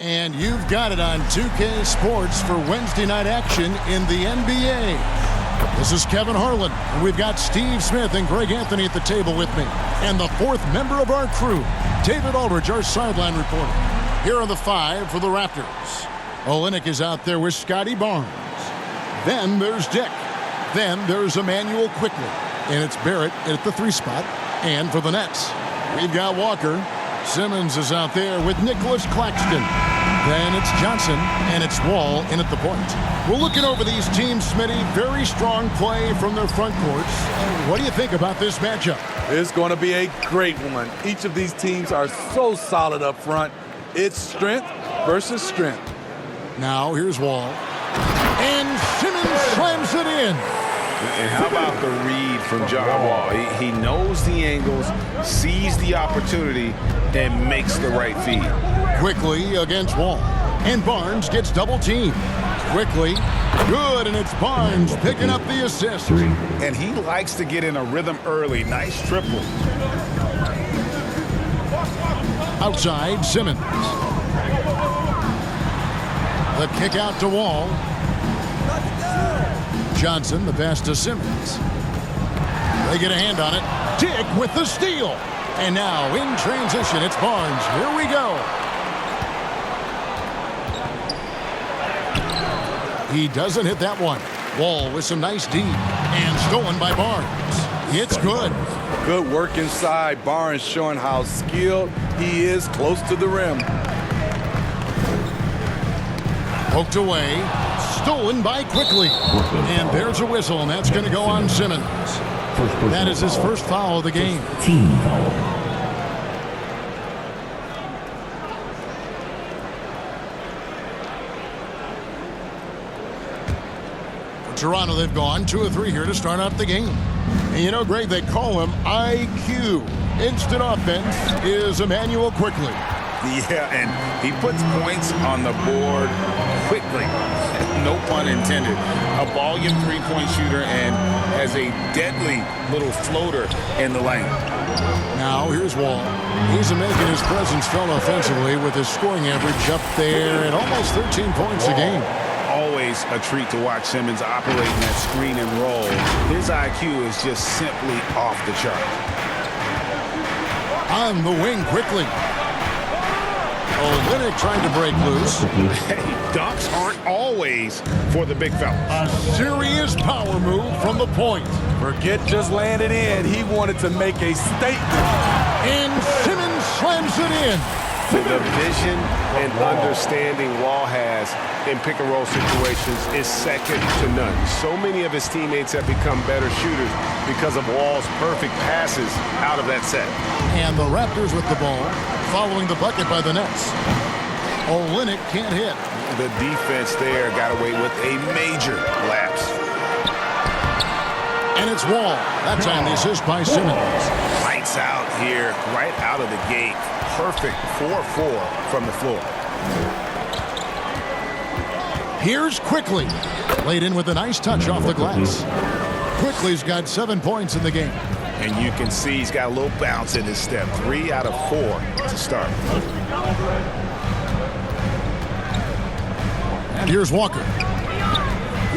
And you've got it on 2K Sports for Wednesday night action in the NBA. This is Kevin Harlan, and we've got Steve Smith and Greg Anthony at the table with me. And the fourth member of our crew, David Aldridge, our sideline reporter. Here are the five for the Raptors. Olynyk is out there with Scotty Barnes. Then there's Dick. Then there's Emmanuel Quickley. And it's Barrett at the 3 spot. And for the Nets, we've got Walker. Simmons is out there with Nicholas Claxton. Then it's Johnson, and it's Wall in at the point. We're looking over these teams, Smitty. Very strong play from their front courts. What do you think about this matchup? It's going to be a great one. Each of these teams are so solid up front. It's strength versus strength. Now here's Wall. And Simmons slams it in. And how about the read from John Wall? He knows the angles, sees the opportunity, and makes the right feed. Quickly against Wall. And Barnes gets double teamed. Quickly. Good, and it's Barnes picking up the assist. And he likes to get in a rhythm early. Nice triple. Outside, Simmons. The kick out to Wall. Johnson, the pass to Simmons. They get a hand on it. Dick with the steal. And now in transition, it's Barnes. Here we go. He doesn't hit that one. Wall with some nice D. And stolen by Barnes. It's good. Good work inside. Barnes showing how skilled he is close to the rim. Poked away. Stolen by Quickley. And there's a whistle, and that's going to go on Simmons. That is his first foul of the game. Team foul. For Toronto, they've gone 2 of 3 here to start out the game. And you know, Greg, they call him IQ. Instant offense is Emmanuel Quickley. Yeah, and he puts points on the board quickly. No pun intended. A volume three-point shooter and has a deadly little floater in the lane. Now here's Wall. He's making his presence felt offensively with his scoring average up there at almost 13 points a game. Always a treat to watch Simmons operating that screen and roll. His IQ is just simply off the chart. On the wing quickly. Olynyk trying to break loose. Hey, dunks aren't always for the big fella. A serious power move from the point. Forget just laying it in. He wanted to make a statement. And Simmons slams it in. The vision and understanding Wall has in pick-and-roll situations is second to none. So many of his teammates have become better shooters because of Wall's perfect passes out of that set. And the Raptors with the ball, following the bucket by the Nets. Olynyk can't hit. The defense there got away with a major lapse. And it's Wall. That time the assist by Simmons. Lights out here, right out of the gate. Perfect 4-4 from the floor. Here's Quickley. Laid in with a nice touch off the glass. Quickley's got 7 points in the game. And you can see he's got a little bounce in his step. 3 out of 4 to start. And here's Walker.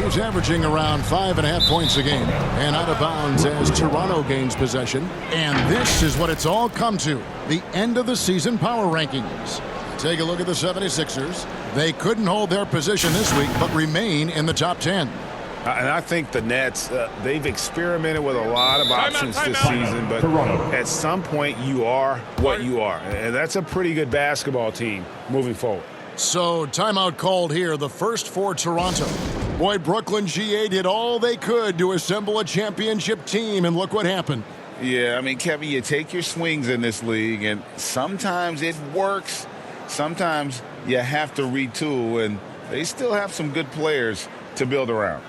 He's averaging around 5.5 points a game. And out of bounds as Toronto gains possession. And this is what it's all come to. The end of the season power rankings. Take a look at the 76ers. They couldn't hold their position this week, but remain in the top 10. And I think the Nets, they've experimented with a lot of options this season, but at some point you are what you are. And that's a pretty good basketball team moving forward. So timeout called here, the first for Toronto. Boy, Brooklyn GA did all they could to assemble a championship team, and look what happened. Yeah, I mean, Kevin, you take your swings in this league, and sometimes it works. Sometimes you have to retool, and they still have some good players to build around.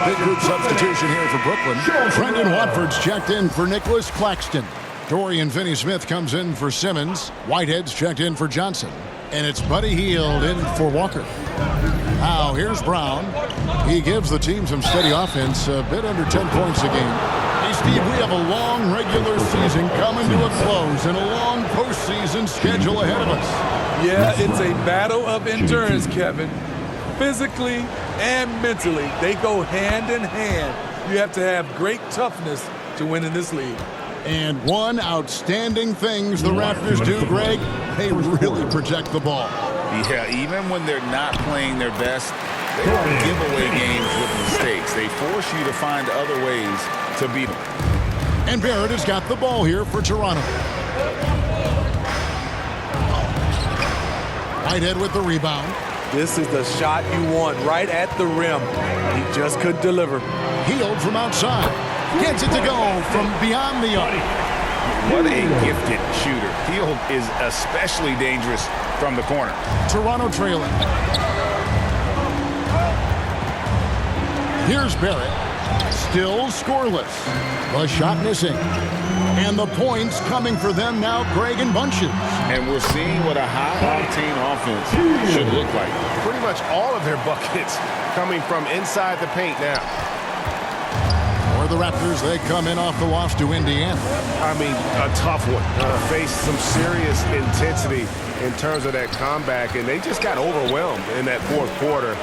big group substitution here for Brooklyn. Brendan Watford's checked in for Nicholas Claxton. Dorian Finney-Smith comes in for Simmons. Whitehead's checked in for Johnson. And it's Buddy Hield in for Walker. Now here's Brown. He gives the team some steady offense, a bit under 10 points a game. Hey, Steve, we have a long regular season coming to a close and a long postseason schedule ahead of us. Yeah, it's a battle of endurance, Kevin. Physically and mentally, they go hand in hand. You have to have great toughness to win in this league. And one outstanding things the Raptors do, Greg, they really protect the ball. Yeah, even when they're not playing their best, they don't give away games with mistakes. They force you to find other ways to beat them. And Barrett has got the ball here for Toronto. Whitehead with the rebound. This is the shot you want right at the rim. He just couldn't deliver. Hield from outside. Gets it to go from beyond the arc. What a gifted shooter. Hield is especially dangerous from the corner. Toronto trailing. Here's Barrett. Still scoreless. The shot missing. And the points coming for them now, Greg, in bunches. And we're seeing what a high-octane offense should look like. Pretty much all of their buckets coming from inside the paint now. For the Raptors, they come in off the loss to Indiana. I mean, a tough one. Faced some serious intensity in terms of that comeback, and they just got overwhelmed in that fourth quarter.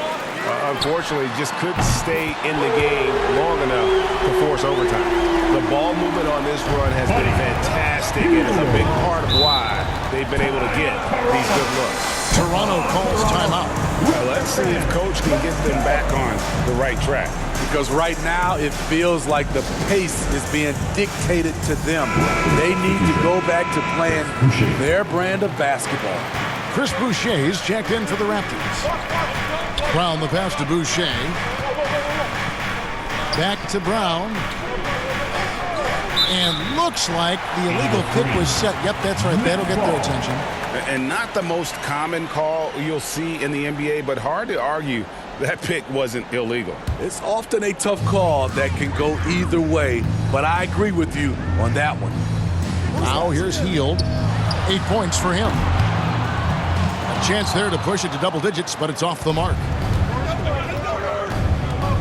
Unfortunately, just couldn't stay in the game long enough to force overtime. The ball movement on this run has been fantastic, and it's a big part of why they've been able to get these good looks. Toronto calls timeout. Well, let's see if Coach can get them back on the right track. Because right now it feels like the pace is being dictated to them. They need to go back to playing their brand of basketball. Chris Boucher's checked in for the Raptors. Brown the pass to Boucher. Back to Brown. And looks like the illegal pick was set. Yep, that's right. That'll get their attention. And not the most common call you'll see in the NBA, but hard to argue that pick wasn't illegal. It's often a tough call that can go either way, but I agree with you on that one. Now here's Hield. 8 points for him. A chance there to push it to double digits, but it's off the mark.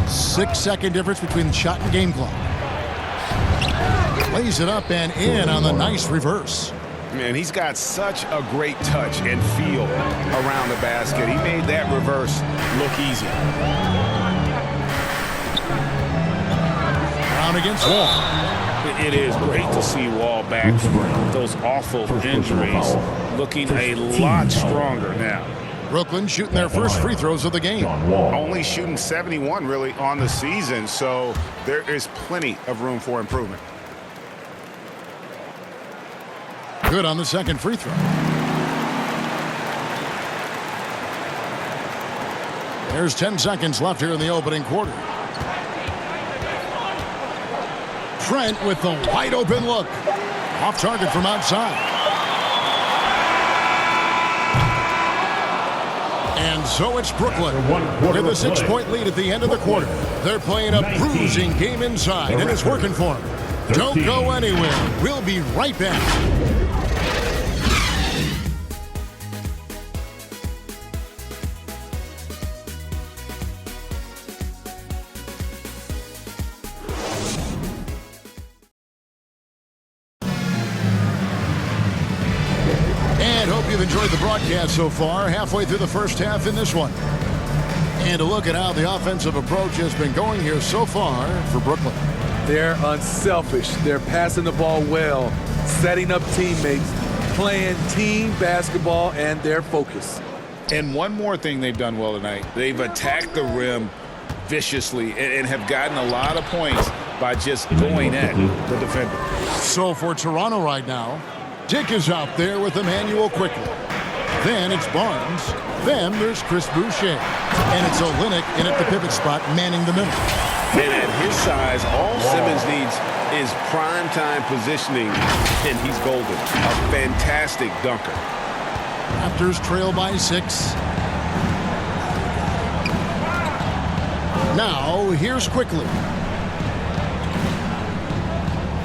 6-second difference between the shot and game clock. Lays it up and in on the nice reverse. Man, he's got such a great touch and feel around the basket. He made that reverse look easy. Brown against Wall. It is great to see Wall back from those awful injuries, looking a lot stronger now. Brooklyn shooting their first free throws of the game. Only shooting 71 really on the season, so there is plenty of room for improvement. Good on the second free throw. There's 10 seconds left here in the opening quarter. Trent with the wide open look. Off target from outside. And so it's Brooklyn with a 6-point lead at the end of the quarter. They're playing a bruising game inside, and it's working for them. Don't go anywhere. We'll be right back. You've enjoyed the broadcast so far, halfway through the first half in this one. And a look at how the offensive approach has been going here so far for Brooklyn. They're unselfish. They're passing the ball well, setting up teammates, playing team basketball, and their focus. And one more thing they've done well tonight. They've attacked the rim viciously and have gotten a lot of points by just going at the defender. So for Toronto right now, Dick is out there with Emmanuel quickly. Then it's Barnes. Then there's Chris Boucher. And it's Olynyk in at the pivot spot, manning the middle. And at his size, all Simmons needs is prime-time positioning, and he's golden. A fantastic dunker. Raptors trail by 6. Now, here's Quickly.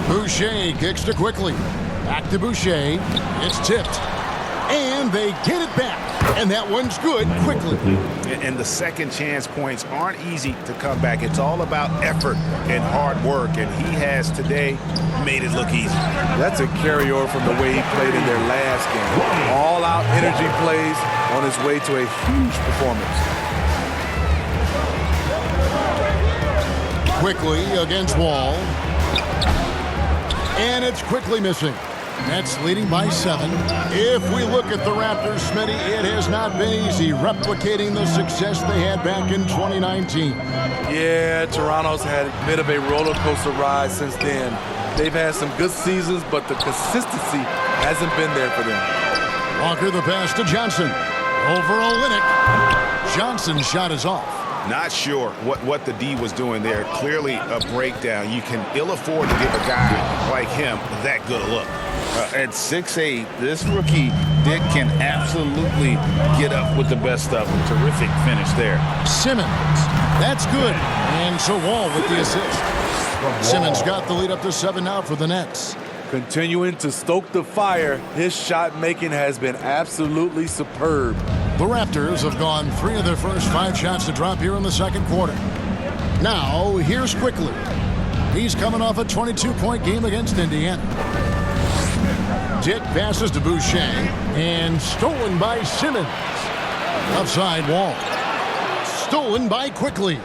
Boucher kicks to Quickly. Back to Boucher. It's tipped. And they get it back. And that one's good quickly. And the second chance points aren't easy to come back. It's all about effort and hard work. And he has today made it look easy. That's a carryover from the way he played in their last game. All-out energy plays on his way to a huge performance. Quickly against Wall. And it's Quickly missing. Nets leading by 7. If we look at the Raptors, Smitty, it has not been easy replicating the success they had back in 2019. Yeah, Toronto's had a bit of a roller coaster ride since then. They've had some good seasons, but the consistency hasn't been there for them. Walker the pass to Johnson. Over Olynyk. Johnson's shot is off. Not sure what the D was doing there. Clearly a breakdown. You can ill afford to give a guy like him that good a look. At 6'8", this rookie, Dick, can absolutely get up with the best of them. Terrific finish there. Simmons. That's good. And so Wall with the assist. Simmons got the lead up to 7 now for the Nets. Continuing to stoke the fire, his shot making has been absolutely superb. The Raptors have gone 3 of their first 5 shots to drop here in the second quarter. Now, here's Quickly. He's coming off a 22-point game against Indiana. Dick passes to Boucher, and stolen by Simmons. Outside Wall. Stolen by Quickly.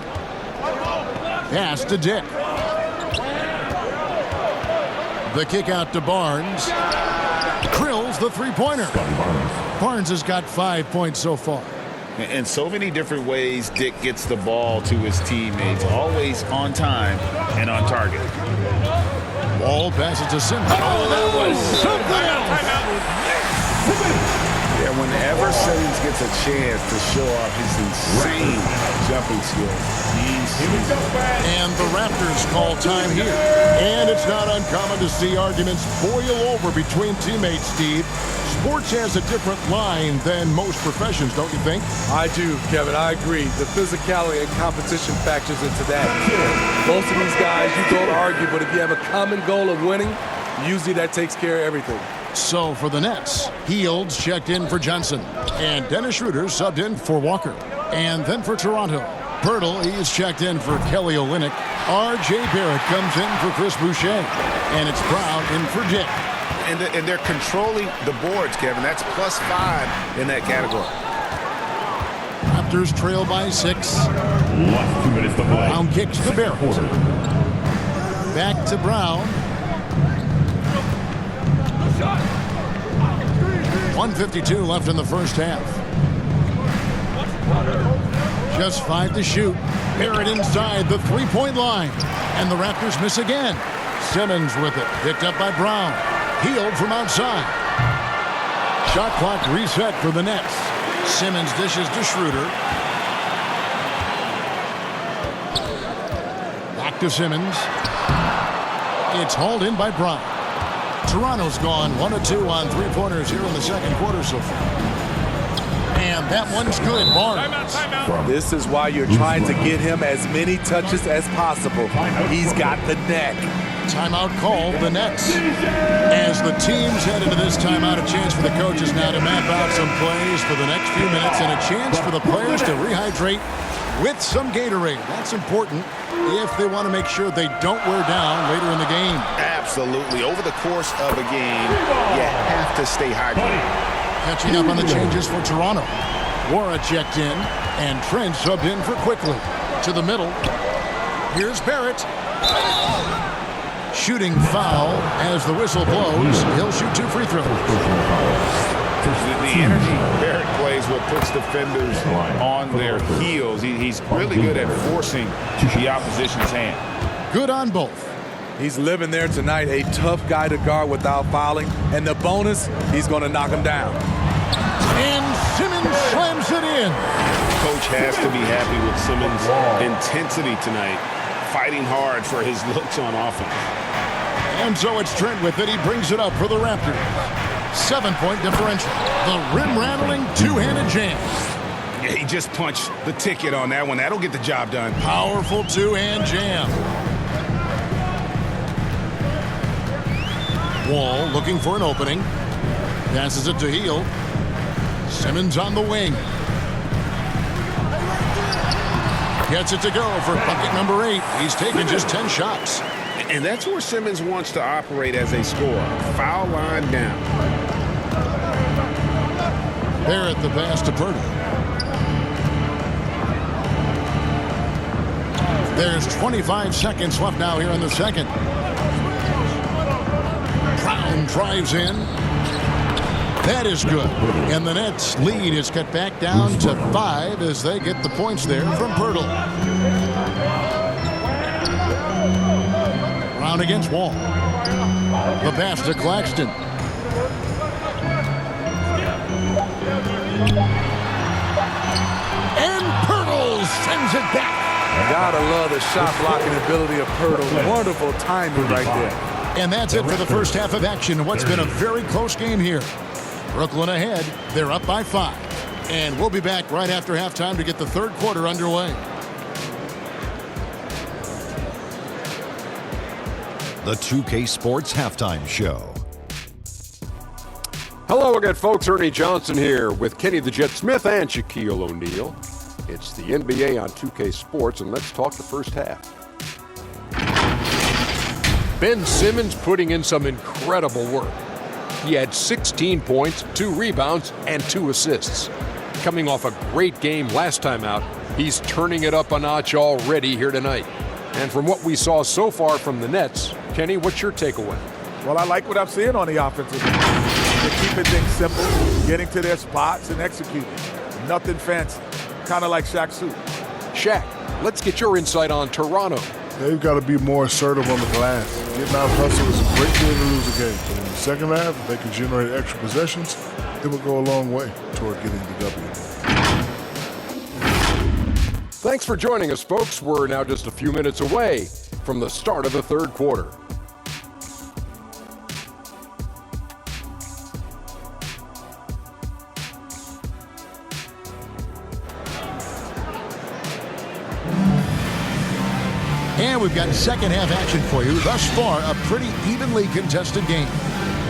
Pass to Dick. The kick out to Barnes. Drills the three-pointer. Barnes has got 5 points so far. In so many different ways, Dick gets the ball to his teammates. Always on time and on target. Wall passes to Simmons. Oh, that was something else. Yeah, whenever Simmons gets a chance to show off his insane jumping skills. And the Raptors call time here. And it's not uncommon to see arguments boil over between teammates, Steve. Sports has a different line than most professions, don't you think? I do, Kevin. I agree. The physicality and competition factors into that. Most of these guys, you don't argue, but if you have a common goal of winning, usually that takes care of everything. So for the Nets, Hields checked in for Johnson. And Dennis Schroeder subbed in for Walker. And then for Toronto, Pirtle, he's checked in for Kelly Olynyk. R.J. Barrett comes in for Chris Boucher. And it's Brown in for Dick. And they're controlling the boards, Kevin. That's +5 in that category. Raptors trail by 6. 2 minutes to play. Brown kicks to Barrett. Back to Brown. 1:52 left in the first half. Just 5 to shoot. Barrett inside the three-point line. And the Raptors miss again. Simmons with it. Picked up by Brown. Hield from outside. Shot clock reset for the Nets. Simmons dishes to Schroeder. Back to Simmons. It's hauled in by Brown. Toronto's gone 1 of 2 on three-pointers here in the second quarter so far. And that one's good. Barnes. This is why you're trying to get him as many touches as possible. He's got the neck. Timeout called the Nets. As the teams head into this timeout, a chance for the coaches now to map out some plays for the next few minutes and a chance for the players to rehydrate with some Gatorade. That's important if they want to make sure they don't wear down later in the game. Absolutely. Over the course of a game, you have to stay hydrated. Catching up on the changes for Toronto. Wara checked in, and Trent subbed in for Quickly. To the middle. Here's Barrett. Shooting foul as the whistle blows. He'll shoot 2 free throws. The energy Barrett plays what puts defenders on their heels. He's really good at forcing the opposition's hand. Good on both. He's living there tonight, a tough guy to guard without fouling. And the bonus, he's going to knock him down. And Simmons slams it in. Coach has to be happy with Simmons' intensity tonight, fighting hard for his looks on offense. And so it's Trent with it. He brings it up for the Raptors. 7-point differential. The rim-rattling two-handed jam. Yeah, he just punched the ticket on that one. That'll get the job done. Powerful two-hand jam. Wall looking for an opening. Passes it to Hield. Simmons on the wing. Gets it to go for bucket number 8. He's taken just 10 shots. And that's where Simmons wants to operate as a scorer. Foul line down. Barrett the pass to Purdy. There's 25 seconds left now here in the second. Brown drives in. That is good. And the Nets lead is cut back down to 5 as they get the points there from Pirtle. Brown against Wall. The pass to Claxton. And Pirtle sends it back. Gotta love the shot blocking ability of Pirtle. Wonderful timing right there. And that's it for the first half of action. What's been a very close game here. Brooklyn ahead. They're up by 5. And we'll be back right after halftime to get the third quarter underway. The 2K Sports Halftime Show. Hello again, folks. Ernie Johnson here with Kenny the Jet Smith and Shaquille O'Neal. It's the NBA on 2K Sports, and let's talk the first half. Ben Simmons putting in some incredible work. He had 16 points, 2 rebounds, and 2 assists. Coming off a great game last time out, he's turning it up a notch already here tonight. And from what we saw so far from the Nets, Kenny, what's your takeaway? Well, I like what I'm seeing on the offensive end. They're keeping things simple, getting to their spots and executing. Nothing fancy. Kind of like Shaq's suit. Shaq, let's get your insight on Toronto. They've got to be more assertive on the glass. Getting out hustle is a great way to lose a game. But in the second half, if they can generate extra possessions, it will go a long way toward getting the W. Thanks for joining us, folks. We're now just a few minutes away from the start of the third quarter. And we've got second half action for you. Thus far, a pretty evenly contested game.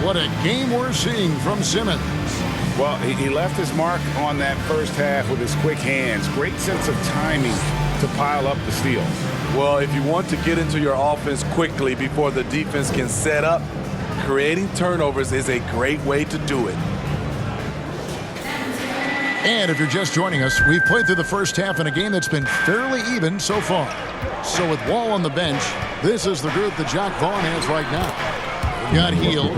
What a game we're seeing from Simmons. Well, he left his mark on that first half with his quick hands. Great sense of timing to pile up the steals. Well, if you want to get into your offense quickly before the defense can set up, creating turnovers is a great way to do it. And if you're just joining us, we've played through the first half in a game that's been fairly even so far. So with Wall on the bench, this is the group that Jacque Vaughn has right now. We've got Hield,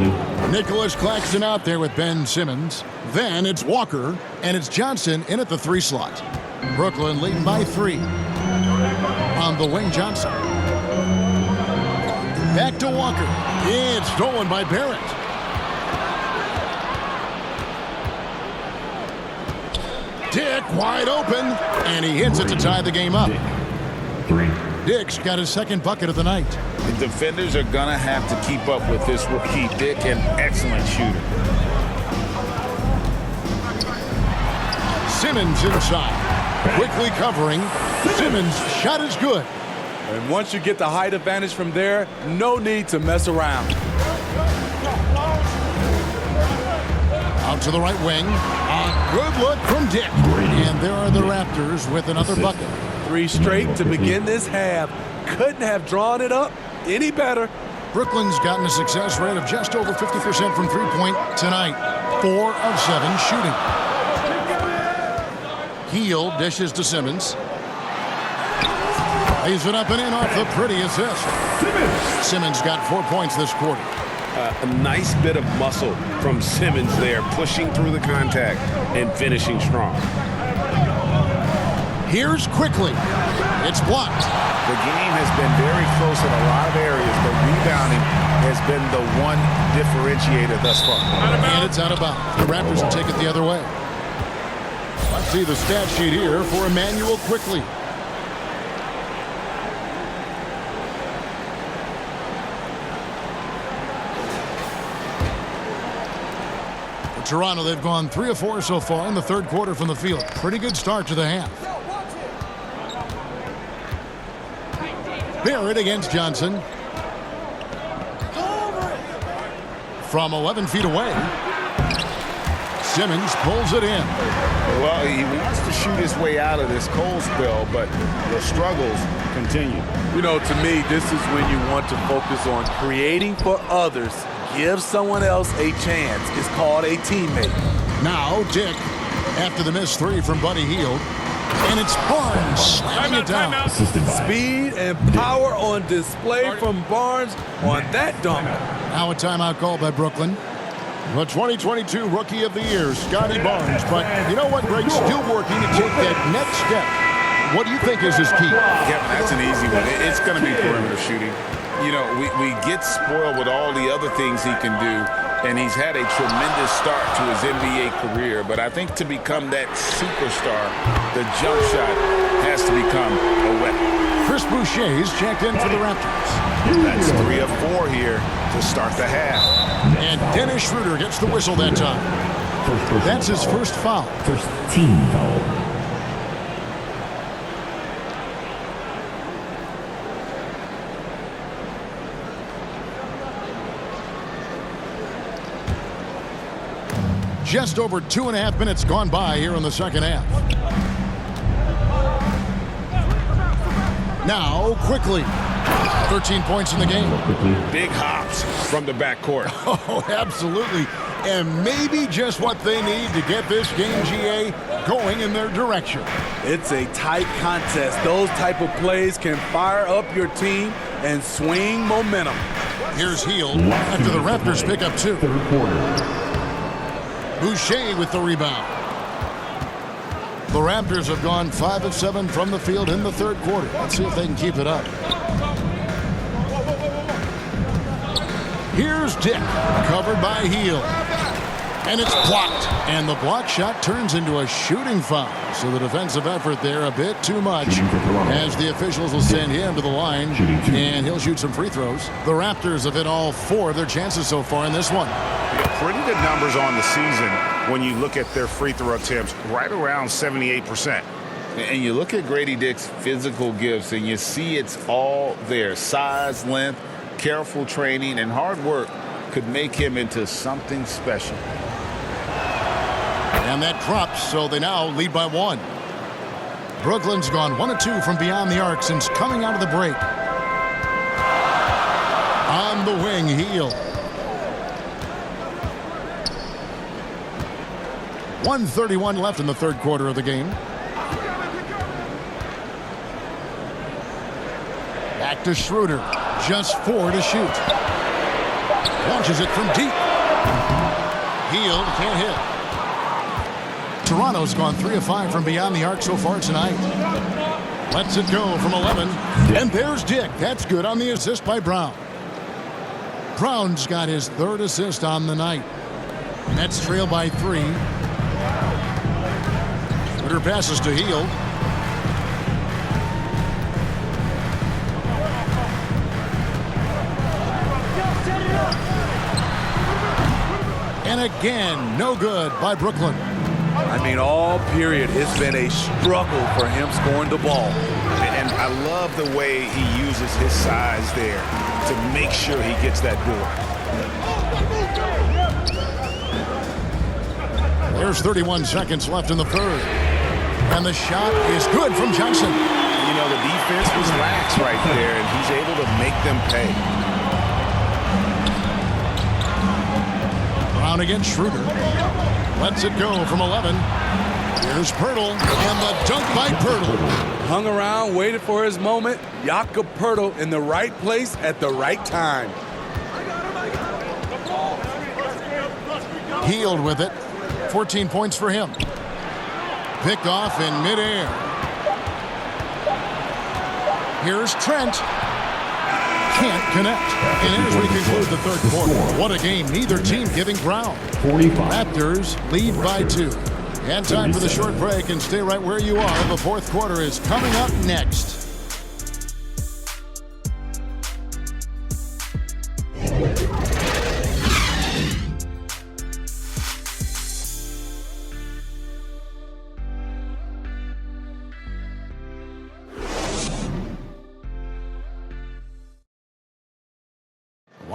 Nicholas Claxton out there with Ben Simmons. Then it's Walker, and it's Johnson in at the 3 slot. Brooklyn leading by 3. On the wing, Johnson. Back to Walker. It's stolen by Barrett. Dick wide open, and he hits it to tie the game up. Dick's got his second bucket of the night. The defenders are going to have to keep up with this rookie. Dick, an excellent shooter. Simmons inside. Quickly covering. Simmons' shot is good. And once you get the height advantage from there, no need to mess around. Out to the right wing. A good look from Dick. And there are the Raptors with another bucket. 3 straight to begin this half. Couldn't have drawn it up any better. Brooklyn's gotten a success rate of just over 50% from three-point tonight. 4 of 7 shooting. Hield dishes to Simmons. Lays it up and in off the pretty assist. Simmons got 4 points this quarter. A nice bit of muscle from Simmons there, pushing through the contact and finishing strong. Here's quickly. It's blocked. The game has been very close in a lot of areas, but rebounding has been the one differentiator thus far. And it's out of bounds. The Raptors will take it the other way. Let's see the stat sheet here for Immanuel Quickley. Toronto, they've gone 3 of 4 so far in the third quarter from the field. Pretty good start to the half. Barrett against Johnson. From 11 feet away. Simmons pulls it in. Well, he wants to shoot his way out of this cold spell, but the struggles continue. You know, to me, this is when you want to focus on creating for others. Give someone else a chance. It's called a teammate. Now Dick, after the missed 3 from Buddy Hield. And it's Barnes slamming it down. Speed and power on display from Barnes on that dunk. Now a timeout called by Brooklyn. The 2022 Rookie of the Year, Scotty Barnes. But you know what, Greg? Still working to take that next step. What do you think is his key? Yeah, that's an easy one. It's going to be perimeter shooting. You know, we get spoiled with all the other things he can do, and he's had a tremendous start to his NBA career. But I think to become that superstar, the jump shot has to become a weapon. Chris Boucher's checked in for the Raptors. That's 3 of 4 here to start the half. And Dennis Schroeder gets the whistle that time. That's his first foul. First team foul. Just over 2.5 minutes gone by here in the second half. Now, quickly. 13 points in the game. Big hops from the backcourt. Oh, absolutely. And maybe just what they need to get this game, GA, going in their direction. It's a tight contest. Those type of plays can fire up your team and swing momentum. Here's Hield after the Raptors pick up 2. Third quarter. Boucher with the rebound. The Raptors have gone 5 of 7 from the field in the third quarter. Let's see if they can keep it up. Here's Dick, covered by Hield. And it's blocked. And the block shot turns into a shooting foul. So the defensive effort there a bit too much, as the officials will send him to the line, and he'll shoot some free throws. The Raptors have hit all 4 of their chances so far in this one. Pretty good numbers on the season when you look at their free throw attempts, right around 78%. And you look at Grady Dick's physical gifts, and you see it's all there. Size, length, careful training, and hard work could make him into something special. And that drops, so they now lead by 1. Brooklyn's gone 1 of 2 from beyond the arc since coming out of the break. On the wing, Hield. 1:31 left in the third quarter of the game. Back to Schroeder. Just 4 to shoot. Launches it from deep. Hield can't hit. Toronto's gone 3 of 5 from beyond the arc so far tonight. Lets it go from 11. And there's Dick. That's good on the assist by Brown. Brown's got his 3rd assist on the night. Nets trail by 3. Schroeder passes to Hield. And again, no good by Brooklyn. I mean, all period, it's been a struggle for him scoring the ball. And I love the way he uses his size there to make sure he gets that door. There's 31 seconds left in the third. And the shot is good from Johnson. You know, the defense was lax right there, and he's able to make them pay. Brown against Schroeder. Lets it go from 11. Here's Poeltl, and the dunk by Poeltl. Hung around, waited for his moment. Jakob Poeltl in the right place at the right time. Hield with it. 14 points for him. Picked off in midair. Here's Trent. Can't connect. And as we conclude the third quarter, what a game. Neither team giving ground. 45. Raptors lead by 2. And time for the short break, and stay right where you are. The fourth quarter is coming up next.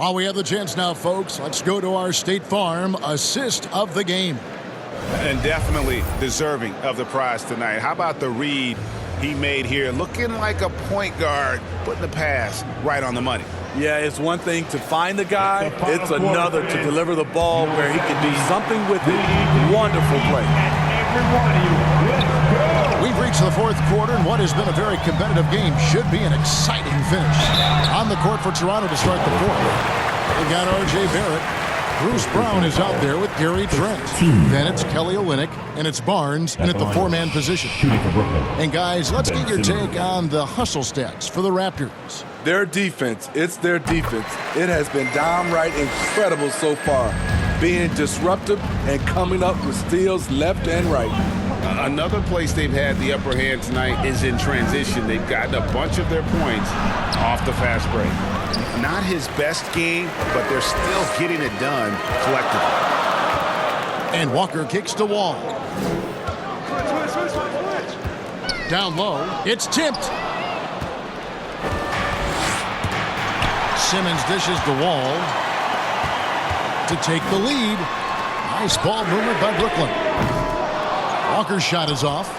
While we have the chance now, folks, let's go to our State Farm assist of the game. And definitely deserving of the prize tonight. How about the read he made here? Looking like a point guard, putting the pass right on the money. Yeah, it's one thing to find the guy. It's another to deliver the ball where he can do something with it. Wonderful play. We've reached the fourth quarter, and what has been a very competitive game should be an exciting finish. On the court for Toronto to start the fourth. They've got R.J. Barrett. Bruce Brown is out there with Gary Trent. Then it's Kelly Olynyk, and it's Barnes, and at the four-man position. And guys, let's get your take on the hustle stats for the Raptors. Their defense, it's their defense. It has been downright incredible so far, being disruptive and coming up with steals left and right. Another place they've had the upper hand tonight is in transition. They've gotten a bunch of their points off the fast break. Not his best game, but they're still getting it done collectively. And Walker kicks to Wall. Down low, it's tipped. Simmons dishes to Wall to take the lead. Nice ball movement by Brooklyn. Walker's shot is off.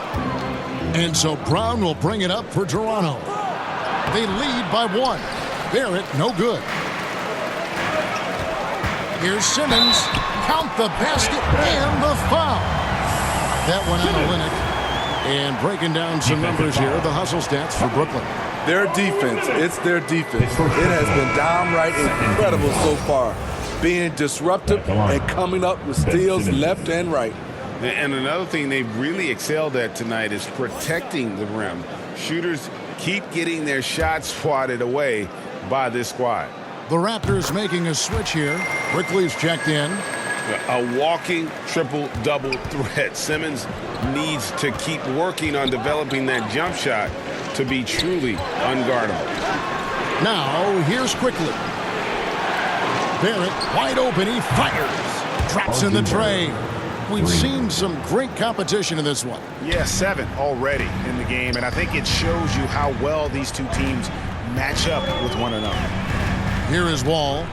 And so Brown will bring it up for Toronto. They lead by one. Barrett, no good. Here's Simmons. Count the basket and the foul. That one on Olynyk. And breaking down some numbers here, the hustle stats for Brooklyn. Their defense, it's their defense. It has been downright incredible so far, being disruptive and coming up with steals left and right. And another thing they've really excelled at tonight is protecting the rim. Shooters keep getting their shots swatted away by this squad. The Raptors making a switch here. Quickley's checked in. A walking triple-double threat. Simmons needs to keep working on developing that jump shot to be truly unguardable. Now, here's Quickley. Barrett, wide open, he fires. Drops in the tray. We've seen some great competition in this one. Yeah, 7 already in the game, and I think it shows you how well these two teams match up with one another. Here is Wall.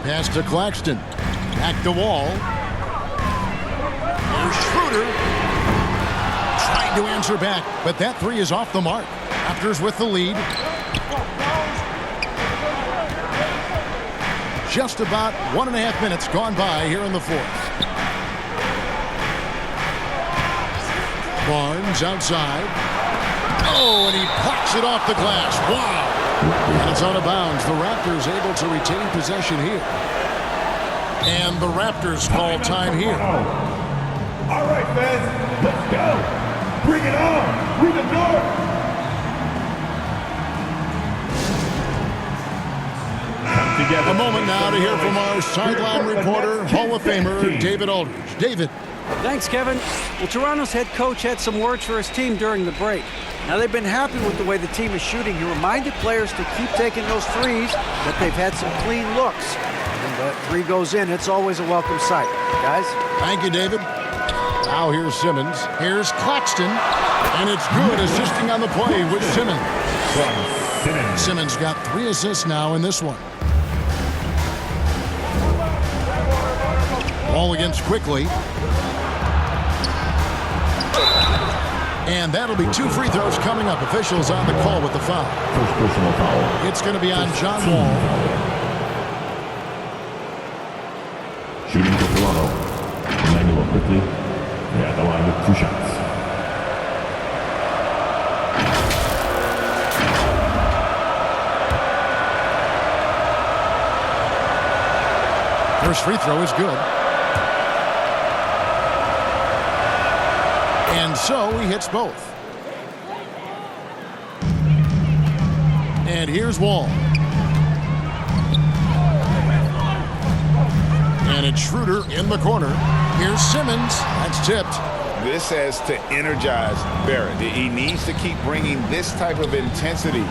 Pass to Claxton. Back to Wall. There's Schroeder. Trying to answer back, but that three is off the mark. Raptors with the lead. Just about 1.5 minutes gone by here in the fourth. Barnes outside. Oh, and he plucks it off the glass. Wow. And it's out of bounds. The Raptors able to retain possession here. And the Raptors call time here. All right, fans, let's go. Bring it on. Bring the door. A moment now to hear from our sideline reporter, Hall of Famer David Aldridge. David. Thanks, Kevin. Well, Toronto's head coach had some words for his team during the break. Now, they've been happy with the way the team is shooting. He reminded players to keep taking those threes, that they've had some clean looks. When that three goes in, it's always a welcome sight. Guys? Thank you, David. Now here's Simmons. Here's Claxton. And it's good, assisting on the play with Simmons. Simmons got 3 assists now in this one. Ball against Quickley. And that'll be 2 free throws coming up. Officials on the call with the foul. First personal foul. It's going to be on John Wall. Shooting for Toronto. Emmanuel Quickley. They're at the line with 2 shots. First free throw is good. And so he hits both. And here's Wall. And it's Schroeder in the corner. Here's Simmons. That's tipped. This has to energize Barrett. He needs to keep bringing this type of intensity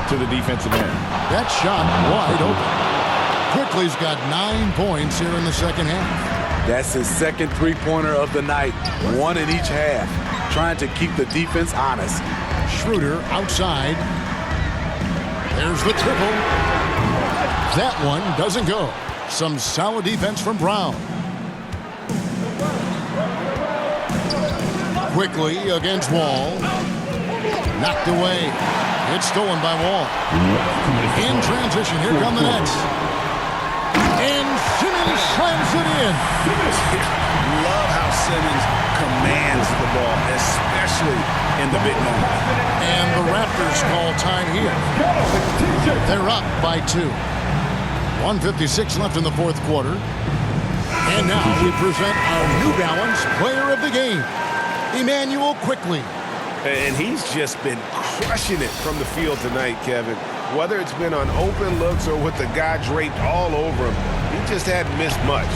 to the defensive end. That shot wide open. Quickley's got 9 points here in the second half. That's his second three-pointer of the night, 1 in each half, trying to keep the defense honest. Schroeder outside. There's the triple. That one doesn't go. Some solid defense from Brown. Quickly against Wall. Knocked away. It's stolen by Wall. In transition, here come the Nets. And Simmons slams it in. Love how Simmons commands the ball, especially in the big moment. And the Raptors call time here. They're up by 2. 1:56 left in the fourth quarter. And now we present our New Balance Player of the Game, Immanuel Quickley. And he's just been crushing it from the field tonight, Kevin. Whether it's been on open looks or with the guy draped all over him, he just hadn't missed much.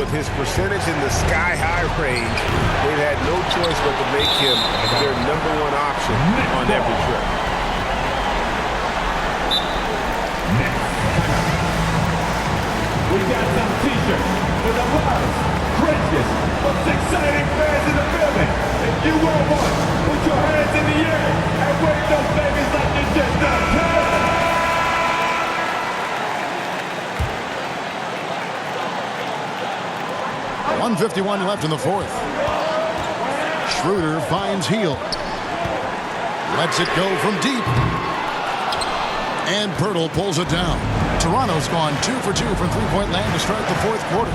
With his percentage in the sky-high range, they've had no choice but to make him their #1 option on every trip. We got some t-shirts for the loudest, craziest, most exciting fans in the building. If you want one, put your hands in the air and wave those babies like you just done. 1:51 left in the fourth. Schroeder finds Hield. Lets it go from deep. And Pirtle pulls it down. Toronto's gone 2 for 2 from three-point land to start the fourth quarter.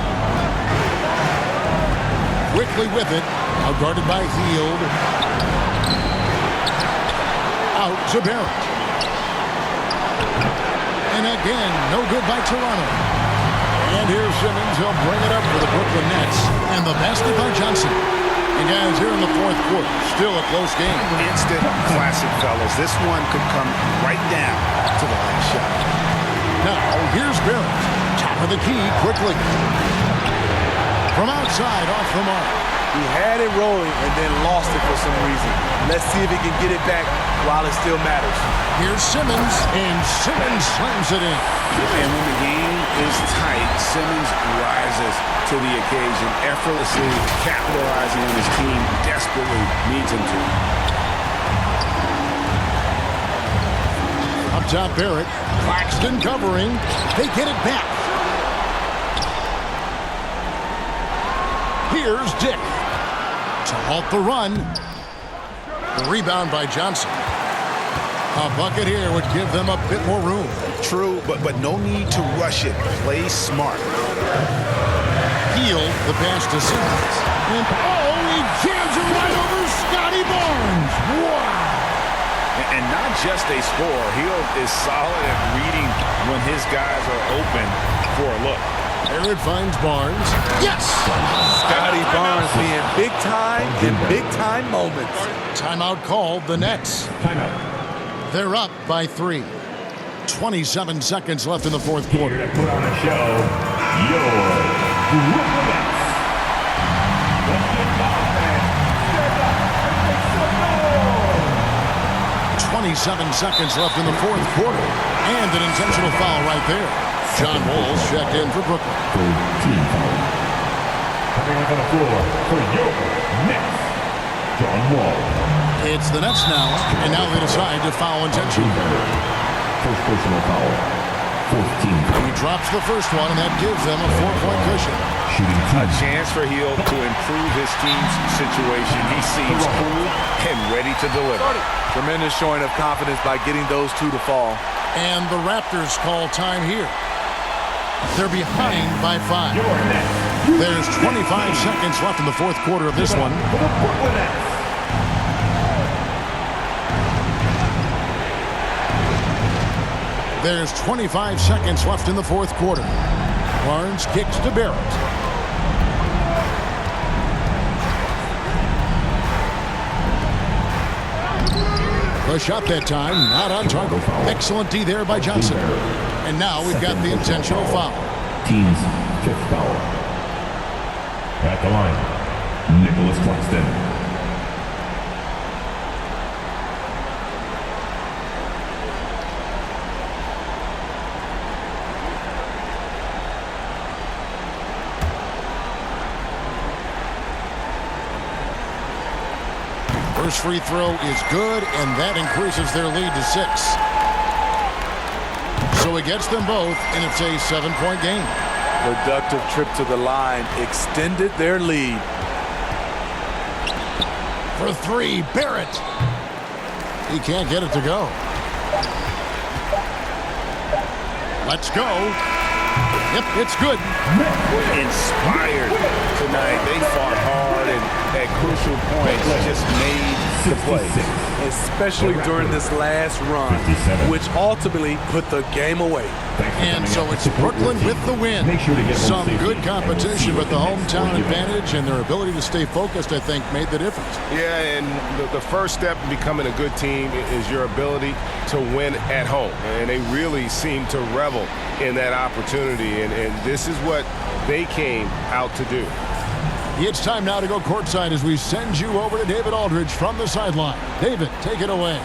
Quickly with it. Out guarded by Hield. Out to Barrett. And again, no good by Toronto. And here's Simmons. He'll bring it up for the Brooklyn Nets. And the basket by Johnson. And guys, here in the fourth quarter, still a close game. Instant classic, fellas. This one could come right down to the last shot. Now, here's Barrett. Top of the key quickly. From outside, off the mark. He had it rolling and then lost it for some reason. Let's see if he can get it back while it still matters. Here's Simmons, and Simmons slams it in. And when the game is tight, Simmons rises to the occasion, effortlessly capitalizing on his team desperately needs him to. Up top, Barrett. Claxton covering. They get it back. Here's Dick to halt the run. The rebound by Johnson. A bucket here would give them a bit more room. True, but no need to rush it. Play smart. Hield the pass to Simmons. And he jams it right over Scotty Barnes. Wow. And not just a scorer. Hield is solid at reading when his guys are open for a look. Barrett finds Barnes. Yes! Scotty Barnes being big time in big time moments. Timeout called the Nets. Timeout. They're up by 3. 27 seconds left in the fourth quarter. Here to put on a show, your Brooklyn Nets. Let's get loud, man. Stand up and make some noise. 27 seconds left in the fourth quarter. And an intentional foul right there. John Wall's checked in for Brooklyn. Team foul. Coming up on the floor for your Nets, John Wall. It's the Nets now, and now they decide to foul intentionally. First personal foul. 14. He drops the first one, and that gives them a 4-point cushion. Shooting A chance for Hield to improve his team's situation. He seems cool and ready to deliver. Tremendous showing of confidence by getting those two to fall. And the Raptors call time here. They're behind by 5. There's 25 seconds left in the fourth quarter of this one. There's 25 seconds left in the fourth quarter. Barnes kicks to Barrett. The shot that time, not on target. Excellent D there by Johnson. And now we've got the intentional foul. Team's 5th foul. At the line, Nicholas Claxton. First free throw is good, and that increases their lead to 6. So he gets them both, and it's a 7-point game. Productive trip to the line extended their lead. For three, Barrett. He can't get it to go. Let's go. Yep, it's good. Inspired tonight. They fought hard and at crucial points just made the play. Especially during this last run, which ultimately put the game away. And so it's Brooklyn with the win. Some good competition, but the hometown advantage and their ability to stay focused, I think, made the difference. Yeah, and the first step in becoming a good team is your ability to win at home. And they really seem to revel in that opportunity, and this is what they came out to do. It's time now to go courtside as we send you over to David Aldridge from the sideline. David, take it away.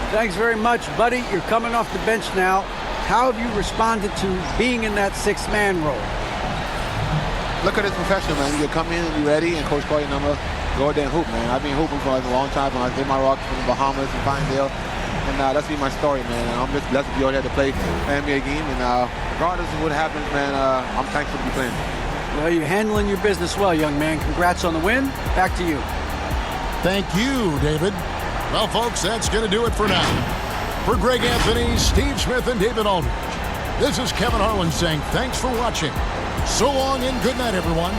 Thanks very much, buddy. You're coming off the bench now. How have you responded to being in that sixth-man role? Look at this professional, man. You come in and you're ready, and Coach Clay and I'm going to go out there and hoop, man. I've been hooping for like a long time. I did my rock from the Bahamas and Pinedale. And that's been my story, man. And I'm just blessed to be out here to play an NBA game. And regardless of what happens, man, I'm thankful to be playing. Well, you're handling your business well, young man. Congrats on the win. Back to you. Thank you, David. Well, folks, that's going to do it for now. For Greg Anthony, Steve Smith, and David Aldridge, this is Kevin Harlan saying thanks for watching. So long and good night, everyone.